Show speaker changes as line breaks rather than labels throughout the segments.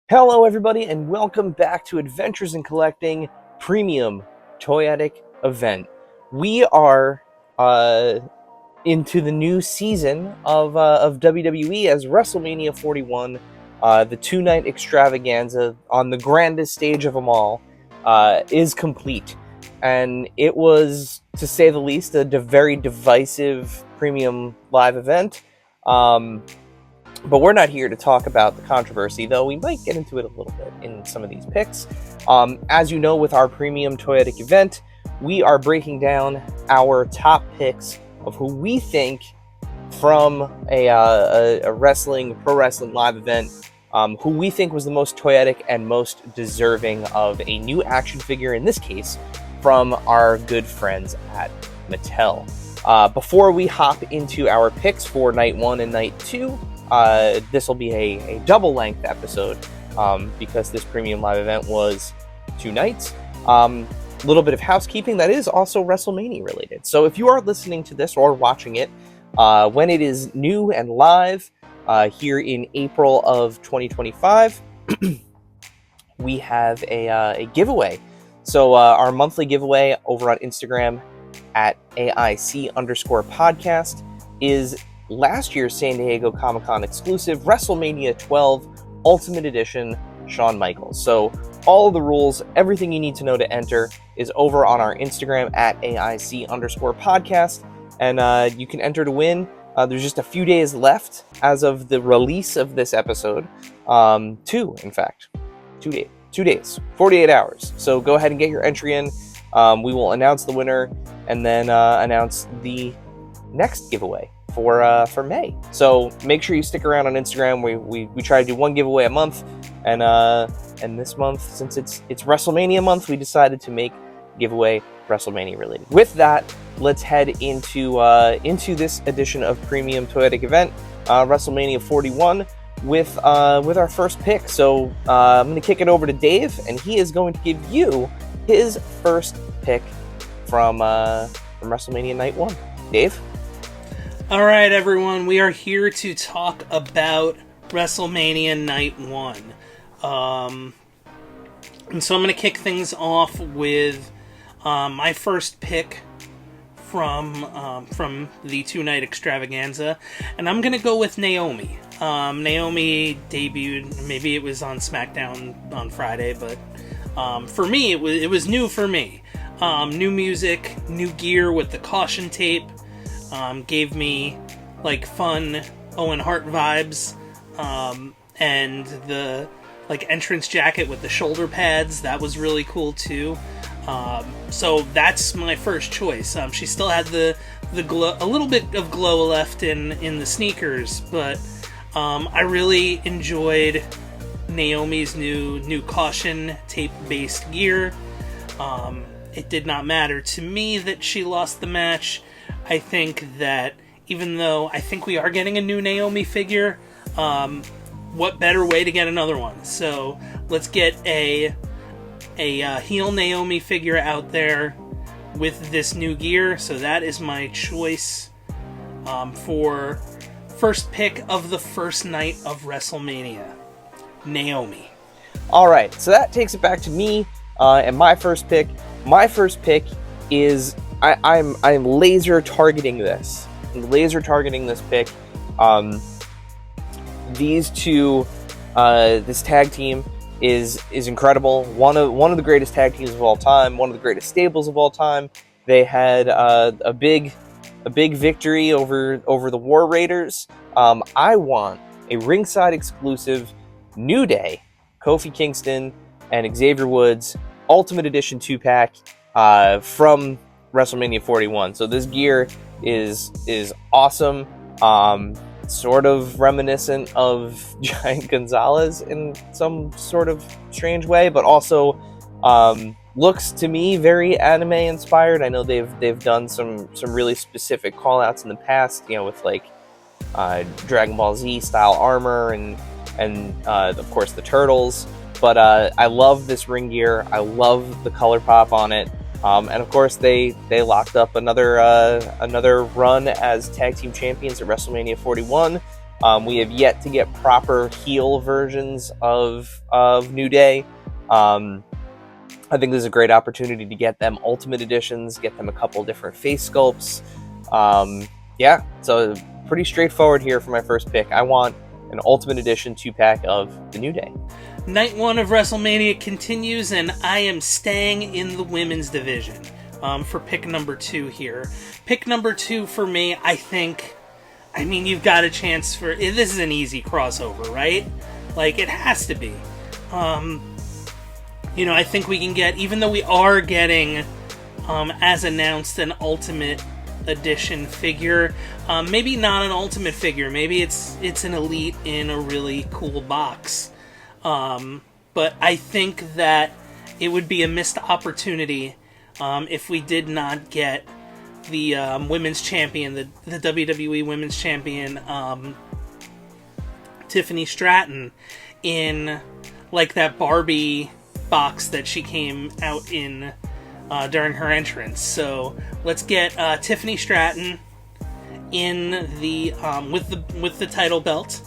Hello everybody and welcome back to Adventures in Collecting Premium Toyetic Event. We are into the new season of WWE as Wrestlemania 41, the two-night extravaganza on the grandest stage of them all, is complete. And it was, to say the least, a very divisive premium live event. But we're not here to talk about the controversy, though we might get into it a little bit in some of these picks. As you know, with our Premium Toyetic Event, we are breaking down our top picks of who we think from a pro wrestling live event, who we think was the most toyetic and most deserving of a new action figure, in this case, from our good friends at Mattel. Before we hop into our picks for Night 1 and Night 2, this will be a double length episode because this premium live event was 2 nights. A little bit of housekeeping that is also WrestleMania related. So if you are listening to this or watching it when it is new and live here in April of 2025, we have a giveaway. So our monthly giveaway over on Instagram at AIC_podcast is last year's San Diego Comic-Con exclusive WrestleMania 12 Ultimate Edition Shawn Michaels. So all of the rules, everything you need to know to enter is over on our Instagram at AIC_podcast. And you can enter to win. There's just a few days left as of the release of this episode. 2 days, 48 hours. So go ahead and get your entry in. We will announce the winner and then announce the next giveaway for May. So make sure you stick around on Instagram. We try to do one giveaway a month, and this month, since it's WrestleMania month, we decided to make giveaway WrestleMania related. With that, let's head into this edition of Premium Toyetic Event, WrestleMania 41, with our first pick. So I'm going to kick it over to Dave, and he is going to give you his first pick from WrestleMania Night 1. Dave?
All right, everyone, we are here to talk about WrestleMania Night 1. And so I'm going to kick things off with my first pick from the two-night extravaganza, and I'm going to go with Naomi. Naomi debuted, maybe it was on SmackDown on Friday, but for me, it was new for me. New music, new gear with the caution tape. Gave me like fun Owen Hart vibes, and the like entrance jacket with the shoulder pads, that was really cool too. So that's my first choice. She still had the glow, a little bit of glow left in the sneakers, but I really enjoyed Naomi's new caution tape based gear. It did not matter to me that she lost the match. I think that even though I think we are getting a new Naomi figure, what better way to get another one? So let's get a heel Naomi figure out there with this new gear. So that is my choice for first pick of the first night of WrestleMania, Naomi.
All right, so that takes it back to me and my first pick. My first pick is I'm laser targeting this. Pick. These two, this tag team is incredible. One of the greatest tag teams of all time. One of the greatest stables of all time. They had a big victory over the War Raiders. I want a ringside exclusive New Day, Kofi Kingston and Xavier Woods Ultimate Edition 2-pack from WrestleMania 41. So this gear is awesome. Sort of reminiscent of Giant Gonzalez in some sort of strange way, but also looks to me very anime inspired. I know they've done some really specific call outs in the past, with like Dragon Ball Z style armor and of course the Turtles. But I love this ring gear. I love the color pop on it. And of course, they locked up another run as tag team champions at WrestleMania 41. We have yet to get proper heel versions of New Day. I think this is a great opportunity to get them Ultimate Editions, get them a couple different face sculpts. Yeah, so pretty straightforward here for my first pick. I want an Ultimate Edition 2-pack of the New Day.
Night 1 of WrestleMania continues, and I am staying in the women's division for pick number 2 here. Pick number 2 for me, I mean, you've got a chance for... This is an easy crossover, right? Like, it has to be. I think we can get... Even though we are getting, as announced, an Ultimate Edition figure, maybe not an Ultimate figure. Maybe it's an Elite in a really cool box. But I think that it would be a missed opportunity if we did not get the women's champion, the WWE women's champion, Tiffany Stratton, in like that Barbie box that she came out in during her entrance. So let's get Tiffany Stratton in the with the title belt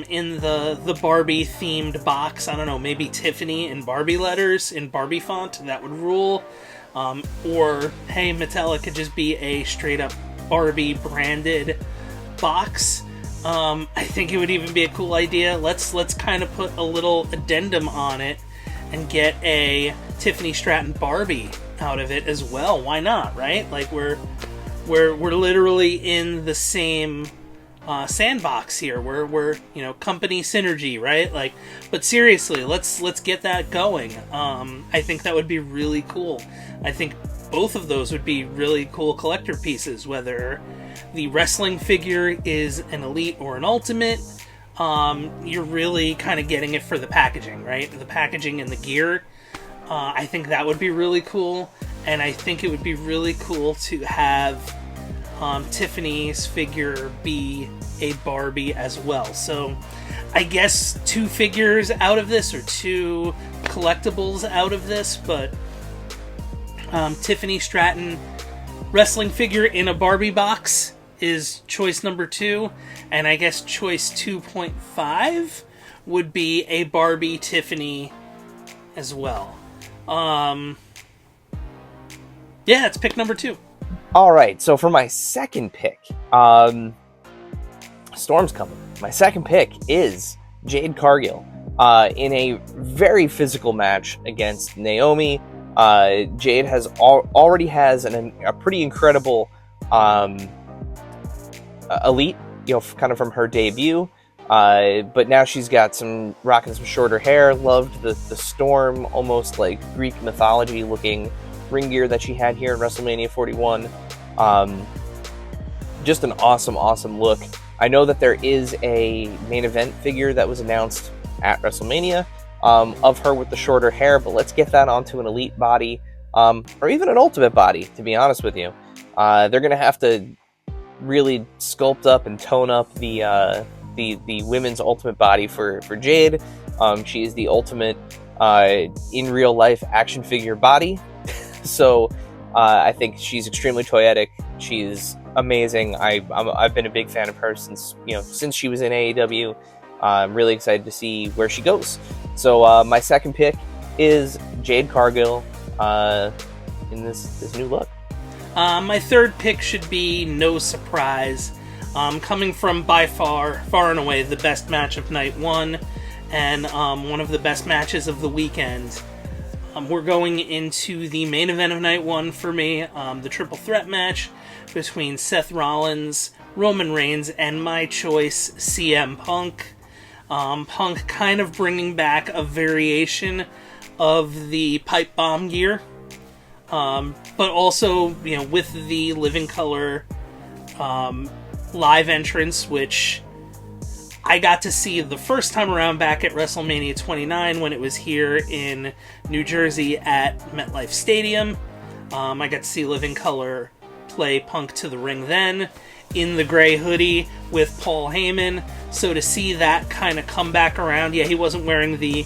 in the Barbie themed box. I don't know, maybe Tiffany in Barbie letters in Barbie font. That would rule. Or, hey, Mattel, it could just be a straight-up Barbie branded box. I think it would even be a cool idea. Let's kind of put a little addendum on it and get a Tiffany Stratton Barbie out of it as well. Why not, right? Like, we're literally in the same sandbox here. We're company synergy, right? Like, but seriously, let's get that going. I think that would be really cool. I think both of those would be really cool collector pieces, whether the wrestling figure is an Elite or an Ultimate. You're really kind of getting it for the packaging, right? The packaging and the gear. I think that would be really cool, and I think it would be really cool to have Tiffany's figure be a Barbie as well. So I guess 2 figures out of this, or 2 collectibles out of this, but Tiffany Stratton wrestling figure in a Barbie box is choice number 2, and I guess choice 2.5 would be a Barbie Tiffany as well. Yeah, it's pick number 2.
All right, so for my second pick, Storm's coming. My second pick is Jade Cargill in a very physical match against Naomi. Jade already has a pretty incredible Elite, kind of from her debut. But now she's got rocking some shorter hair. Loved the Storm, almost like Greek mythology looking ring gear that she had here in WrestleMania 41. Just an awesome look. I know that there is a main event figure that was announced at WrestleMania of her with the shorter hair, but let's get that onto an Elite body, or even an Ultimate body, to be honest with you. They're going to have to really sculpt up and tone up the women's Ultimate body for Jade. She is the ultimate in real life action figure body. So I think she's extremely toyetic. She's amazing. I've been a big fan of her since she was in AEW. I'm really excited to see where she goes. So my second pick is Jade Cargill in this new look.
My third pick should be no surprise. Coming from by far and away the best match of night 1 and one of the best matches of the weekend. We're going into the main event of night 1 for me, the triple threat match between Seth Rollins, Roman Reigns, and my choice, CM Punk. Punk kind of bringing back a variation of the pipe bomb gear, but also, with the Living Color live entrance, which I got to see the first time around back at WrestleMania 29 when it was here in New Jersey at MetLife Stadium. I got to see Living Color play Punk to the ring then in the gray hoodie with Paul Heyman. So to see that kind of come back around, he wasn't wearing the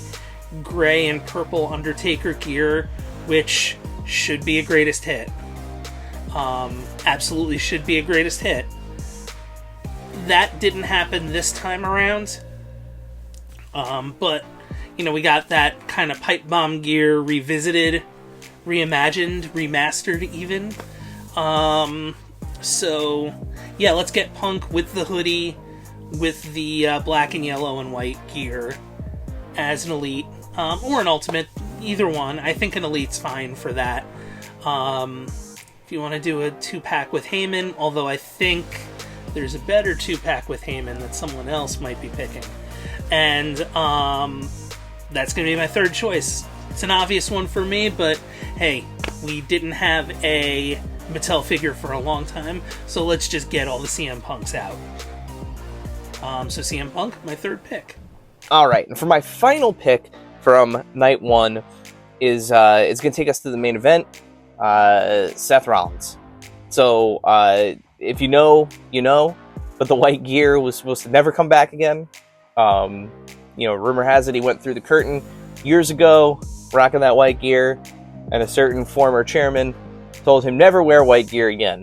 gray and purple Undertaker gear, which should be a greatest hit. Absolutely should be a greatest hit. that didn't happen this time around. But, you know, we got that kind of pipe bomb gear revisited, reimagined, remastered even. So, yeah, let's get Punk with the hoodie, with the black and yellow and white gear as an Elite, or an Ultimate, either one. I think an Elite's fine for that. If you want to do a 2-pack with Heyman, although I think there's a better 2-pack with Heyman that someone else might be picking. And that's going to be my third choice. It's an obvious one for me, but hey, we didn't have a Mattel figure for a long time, so let's just get all the CM Punks out. So CM Punk, my third pick.
All right, and for my final pick from night one is it's going to take us to the main event, Seth Rollins. So if you know, you know, but the white gear was supposed to never come back again. You know, rumor has it he went through the curtain years ago, rocking that white gear, and a certain former chairman told him never wear white gear again.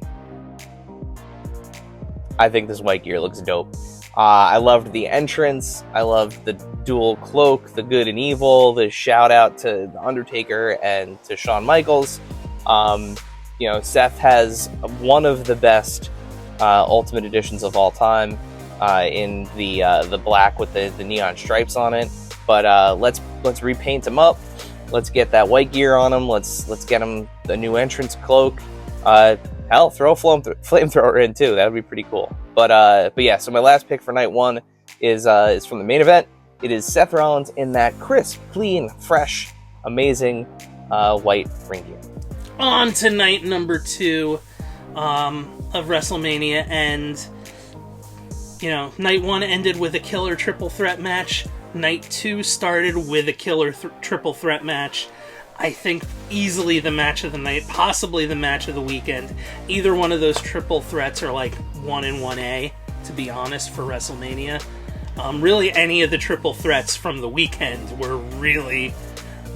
I think this white gear looks dope. I loved the entrance. I loved the dual cloak, the good and evil, the shout out to The Undertaker and to Shawn Michaels. You know, Seth has one of the best Ultimate Editions of all time in the black with the neon stripes on it. But let's repaint him up. Let's get that white gear on him. Let's get him the new entrance cloak. Hell, throw a flamethrower in too. That would be pretty cool. But yeah. So my last pick for night one is from the main event. It is Seth Rollins in that crisp, clean, fresh, amazing white ring gear.
On to night number 2 of WrestleMania, and you know, night 1 ended with a killer triple threat match. Night 2 started with a killer triple threat match. I think easily the match of the night, possibly the match of the weekend. Either one of those triple threats are like 1 and 1A, to be honest, for WrestleMania. Really, any of the triple threats from the weekend were really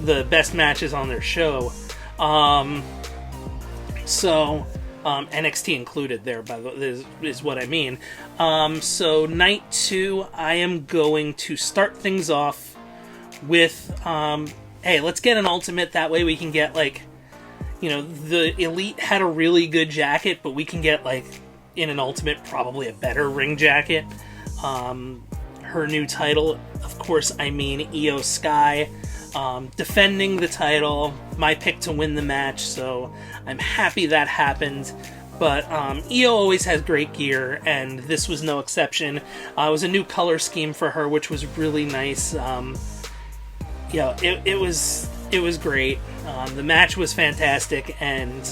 the best matches on their show. NXT included there, by the is what I mean. So night 2, I am going to start things off with, hey, let's get an Ultimate. That way we can get, like, you know, the Elite had a really good jacket, but we can get, like, in an Ultimate, probably a better ring jacket. Her new title, of course, I mean Io Sky, defending the title, my pick to win the match, so I'm happy that happened. But Io always has great gear, and this was no exception. It was a new color scheme for her, which was really nice. Yeah, it was great. The match was fantastic, and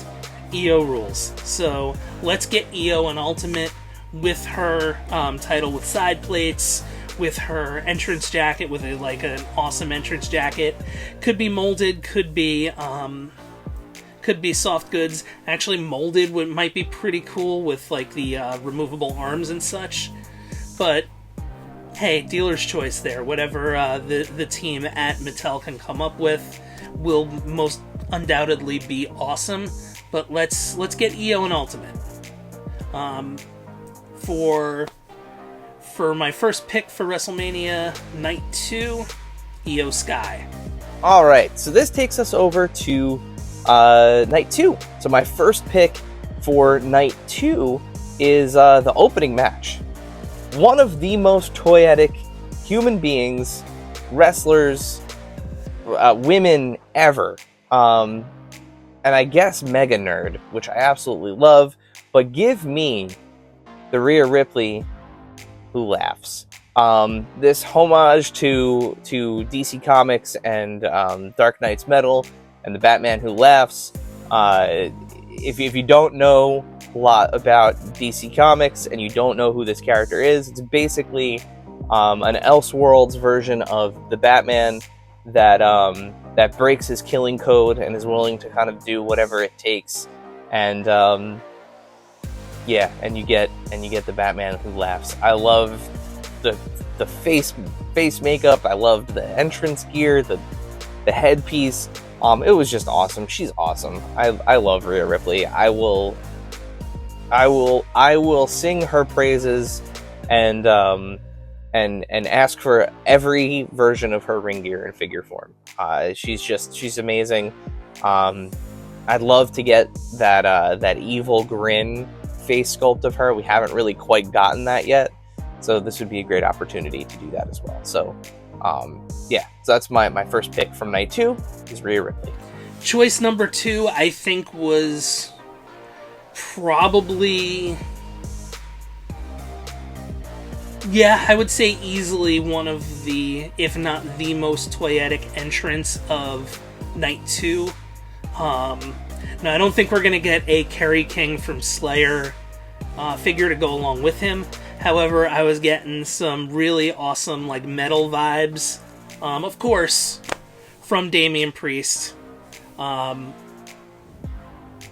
Io rules. So let's get Io an Ultimate with her title with side plates, with her entrance jacket, with an awesome entrance jacket. Could be molded, could be soft goods. Actually, molded might be pretty cool with like the removable arms and such. But hey, dealer's choice there. Whatever the team at Mattel can come up with will most undoubtedly be awesome. But let's get Io an Ultimate. For my first pick for WrestleMania Night 2, Io Sky.
All right, so this takes us over to Night 2. So my first pick for Night 2 is the opening match. One of the most toyetic human beings, wrestlers, women ever. And I guess mega nerd, which I absolutely love. But give me the Rhea Ripley who laughs. This homage to DC Comics and Dark Knight's Metal and the Batman Who Laughs. If you don't know a lot about DC Comics and you don't know who this character is, it's basically an Elseworlds version of the Batman that breaks his killing code and is willing to kind of do whatever it takes. And yeah, and you get the Batman Who Laughs. I love the face makeup. I loved the entrance gear, the headpiece. It was just awesome. She's awesome. I love Rhea Ripley. I will sing her praises and ask for every version of her ring gear in figure form. She's amazing. I'd love to get that evil grin face sculpt of her. We haven't really quite gotten that yet, so this would be a great opportunity to do that as well. So yeah, so that's my first pick from night 2 is Rhea Ripley.
Choice number 2, I think, was probably, yeah, I would say easily one of the, if not the most toyetic entrance of night 2. Now, I don't think we're going to get a Kerry King from Slayer figure to go along with him. However, I was getting some really awesome, like, metal vibes. Of course, from Damian Priest.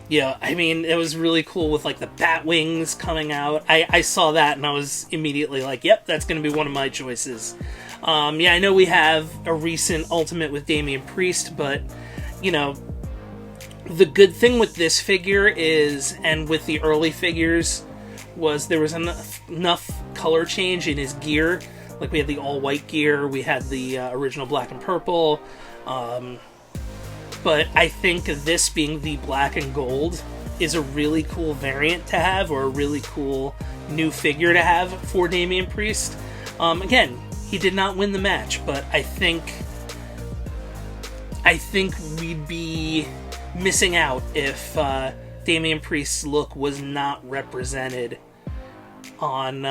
Yeah, I mean, it was really cool with, like, the bat wings coming out. I saw that, and I was immediately like, yep, that's going to be one of my choices. Yeah, I know we have a recent Ultimate with Damian Priest, but, you know, the good thing with this figure is, and with the early figures, was there was enough color change in his gear. Like, we had the all-white gear, we had the original black and purple, but I think this being the black and gold is a really cool variant to have, or a really cool new figure to have for Damian Priest. Again, he did not win the match, but I think we'd be missing out if Damian Priest's look was not represented on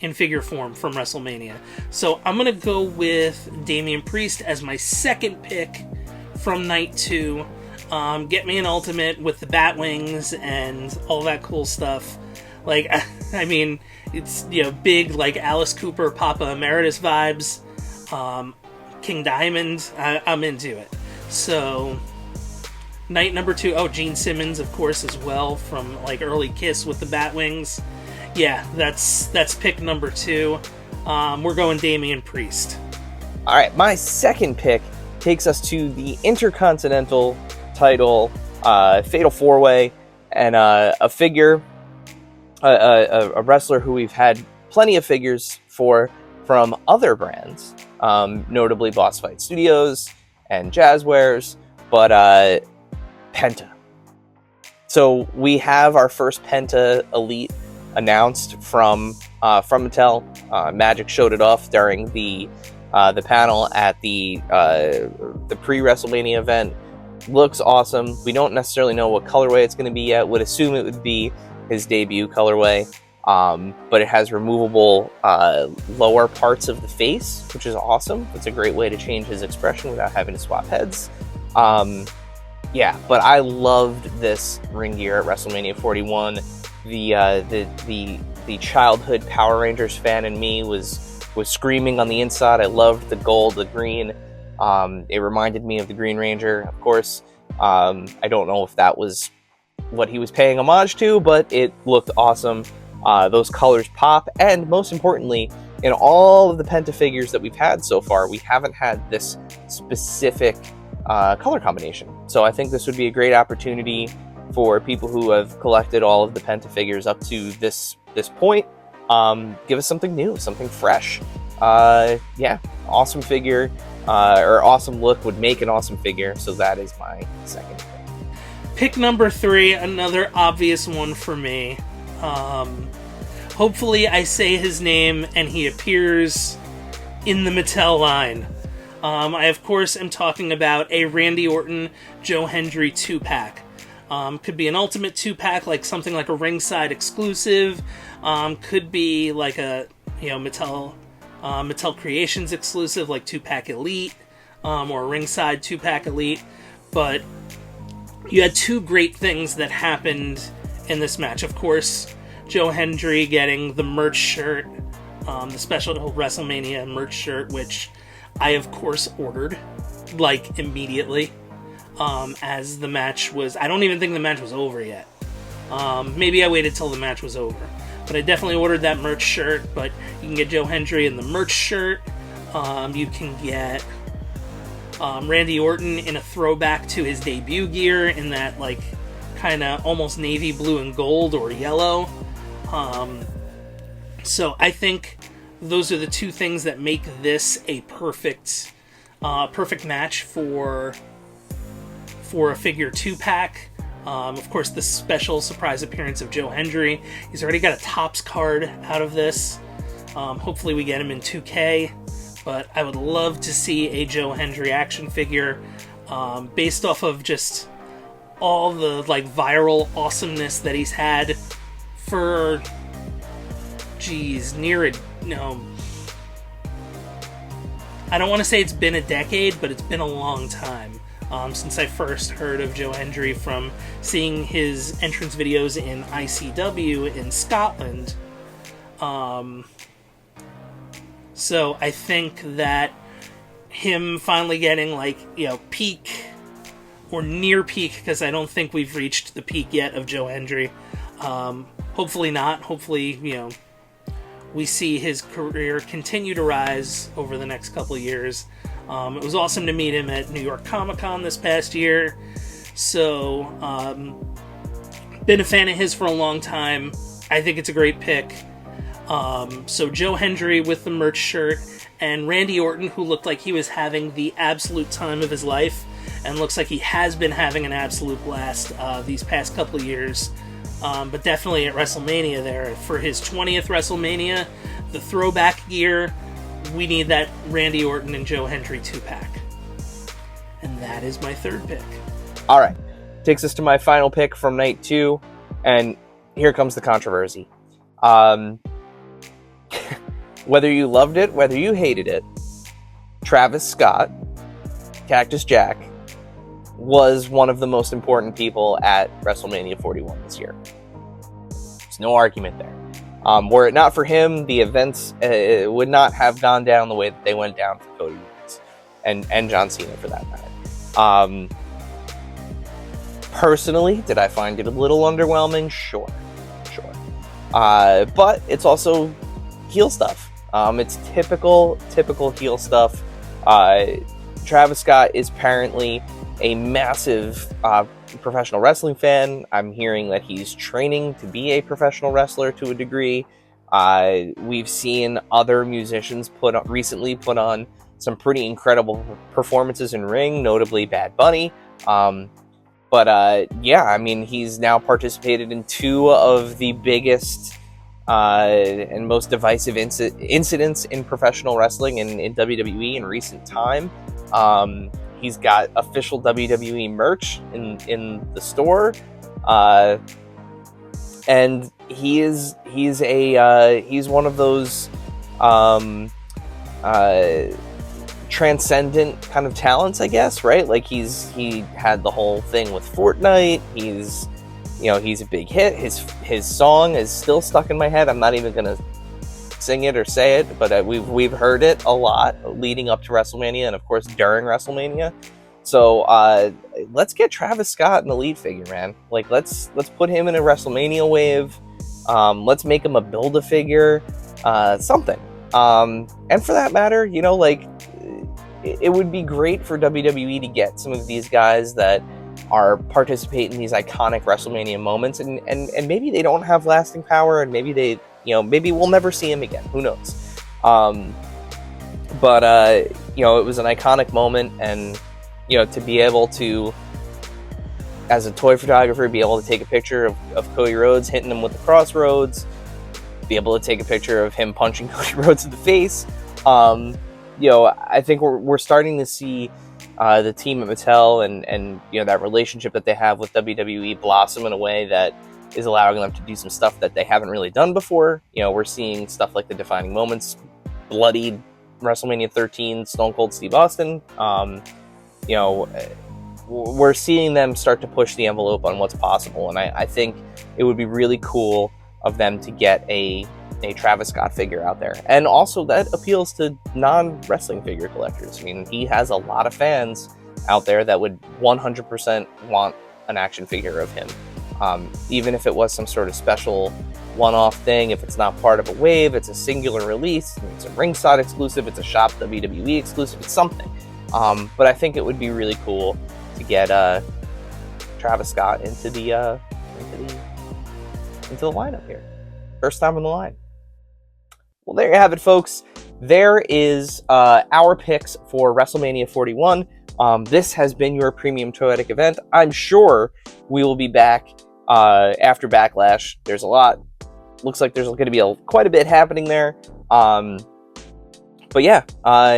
in figure form from WrestleMania. So I'm gonna go with Damian Priest as my second pick from night 2. Get me an Ultimate with the bat wings and all that cool stuff. Like, I mean, it's, you know, big, like, Alice Cooper, Papa Emeritus vibes. King Diamond, I'm into it. So, night number 2, oh, Gene Simmons, of course, as well, from, like, early Kiss with the bat wings. Yeah, that's pick number 2. We're going Damian Priest.
All right, my second pick takes us to the Intercontinental title, Fatal 4-Way, and a figure, a wrestler who we've had plenty of figures for from other brands, notably Boss Fight Studios and Jazzwares, but Penta. So we have our first Penta Elite announced from Mattel. Magic showed it off during the panel at the pre-WrestleMania event. Looks awesome. We don't necessarily know what colorway it's going to be yet. Would assume it would be his debut colorway, but it has removable lower parts of the face, which is awesome. It's a great way to change his expression without having to swap heads. Yeah, but I loved this ring gear at WrestleMania 41. The childhood Power Rangers fan in me was screaming on the inside. I loved the gold, the green. It reminded me of the Green Ranger, of course. I don't know if that was what he was paying homage to, but it looked awesome. Those colors pop, and most importantly, in all of the Penta figures that we've had so far, we haven't had this specific color combination. So I think this would be a great opportunity for people who have collected all of the Penta figures up to this point. Give us something new, something fresh. Yeah, awesome figure, or awesome look would make an awesome figure, so that is my second pick.
Pick number 3, another obvious one for me. Hopefully I say his name and he appears in the Mattel line. I, of course, am talking about a Randy Orton, Joe Hendry 2-pack. Could be an Ultimate 2-pack, like something like a ringside exclusive. Could be like a, you know, Mattel Creations exclusive, like 2-pack Elite, or a ringside 2-pack Elite. But you had two great things that happened in this match. Of course, Joe Hendry getting the merch shirt, the special WrestleMania merch shirt, which I, of course, ordered, like, immediately. As the match was... I don't even think the match was over yet. Maybe I waited till the match was over. But I definitely ordered that merch shirt, but you can get Joe Hendry in the merch shirt. You can get Randy Orton in a throwback to his debut gear in that, like, kind of almost navy blue and gold or yellow. So I think those are the two things that make this a perfect match for a figure 2-pack. Of course, the special surprise appearance of Joe Hendry. He's already got a Topps card out of this. Hopefully we get him in 2K, but I would love to see a Joe Hendry action figure based off of just all the viral awesomeness that he's had for I don't want to say it's been a decade, but it's been a long time since I first heard of Joe Hendry from seeing his entrance videos in ICW in Scotland. So I think that him finally getting peak or near peak, because I don't think we've reached the peak yet of Joe Hendry. Hopefully not. Hopefully, we see his career continue to rise over the next couple of years. It was awesome to meet him at New York Comic Con this past year. So, been a fan of his for a long time. I think it's a great pick. So Joe Hendry with the merch shirt, and Randy Orton, who looked like he was having the absolute time of his life, and looks like he has been having an absolute blast these past couple of years. But definitely at WrestleMania there, for his 20th WrestleMania, the throwback gear, we need that Randy Orton and Joe Hendry 2-pack. And that is my third pick.
All right. Takes us to my final pick from night 2, and here comes the controversy. Whether you loved it, whether you hated it, Travis Scott, Cactus Jack, was one of the most important people at WrestleMania 41 this year. There's no argument there. Were it not for him, the events would not have gone down the way that they went down for Cody Rhodes and John Cena, for that matter. Personally, did I find it a little underwhelming? Sure. But it's also heel stuff. It's typical heel stuff. Travis Scott is apparently a massive professional wrestling fan. I'm hearing that he's training to be a professional wrestler to a degree. We've seen other musicians recently put on some pretty incredible performances in ring, notably Bad Bunny. He's now participated in 2 of the biggest and most divisive incidents in professional wrestling in WWE in recent time. He's got official WWE merch in the store, and he's one of those transcendent kind of talents, I guess, right? Like he had the whole thing with Fortnite. He's a big hit. His song is still stuck in my head. I'm not even gonna sing it or say it, but we've heard it a lot leading up to WrestleMania, and of course during WrestleMania. So let's get Travis Scott in the lead figure, man. Let's put him in a WrestleMania wave. Let's make him a Build-A-Figure, something. And for that matter, it would be great for WWE to get some of these guys that are participating in these iconic WrestleMania moments, and maybe they don't have lasting power, and maybe they, maybe we'll never see him again. Who knows? But it was an iconic moment, and to be able to, as a toy photographer, be able to take a picture of Cody Rhodes hitting him with the crossroads, be able to take a picture of him punching Cody Rhodes in the face. I think we're starting to see the team at Mattel and that relationship that they have with WWE blossom in a way that is allowing them to do some stuff that they haven't really done before. We're seeing stuff like the defining moments, bloodied WrestleMania 13, Stone Cold Steve Austin. We're seeing them start to push the envelope on what's possible, and I think it would be really cool of them to get a Travis Scott figure out there. And also that appeals to non-wrestling figure collectors. I mean, he has a lot of fans out there that would 100% want an action figure of him. Even if it was some sort of special one-off thing, if it's not part of a wave, it's a singular release, it's a ringside exclusive, it's a shop WWE exclusive, it's something. But I think it would be really cool to get Travis Scott into the lineup here. First time on the line. Well, there you have it, folks. There is our picks for WrestleMania 41. This has been your Premium Toyetic Event. I'm sure we will be back after Backlash. There's a lot. Looks like there's going to be quite a bit happening there. But yeah,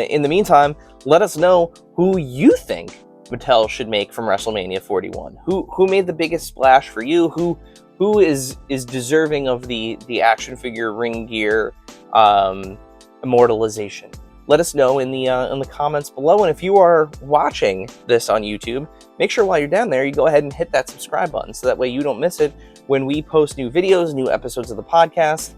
in the meantime, let us know who you think Mattel should make from WrestleMania 41. Who made the biggest splash for you? Who is deserving of the action figure ring gear immortalization? Let us know in the comments below. And if you are watching this on YouTube, make sure while you're down there, you go ahead and hit that subscribe button so that way you don't miss it when we post new videos, new episodes of the podcast.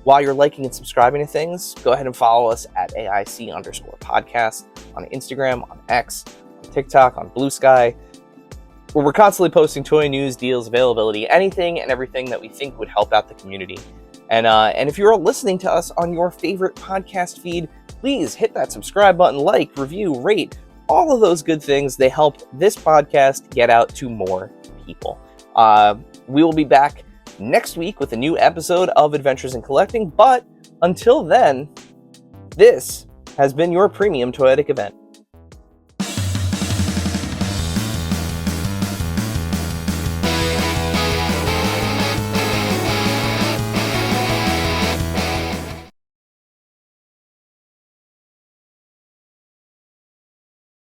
While you're liking and subscribing to things, go ahead and follow us at AIC_podcast on Instagram, on X, on TikTok, on Blue Sky, where we're constantly posting toy news, deals, availability, anything and everything that we think would help out the community. And if you're listening to us on your favorite podcast feed, please hit that subscribe button, like, review, rate, all of those good things. They help this podcast get out to more people. We will be back next week with a new episode of Adventures in Collecting, but until then, this has been your Premium Toyetic Event.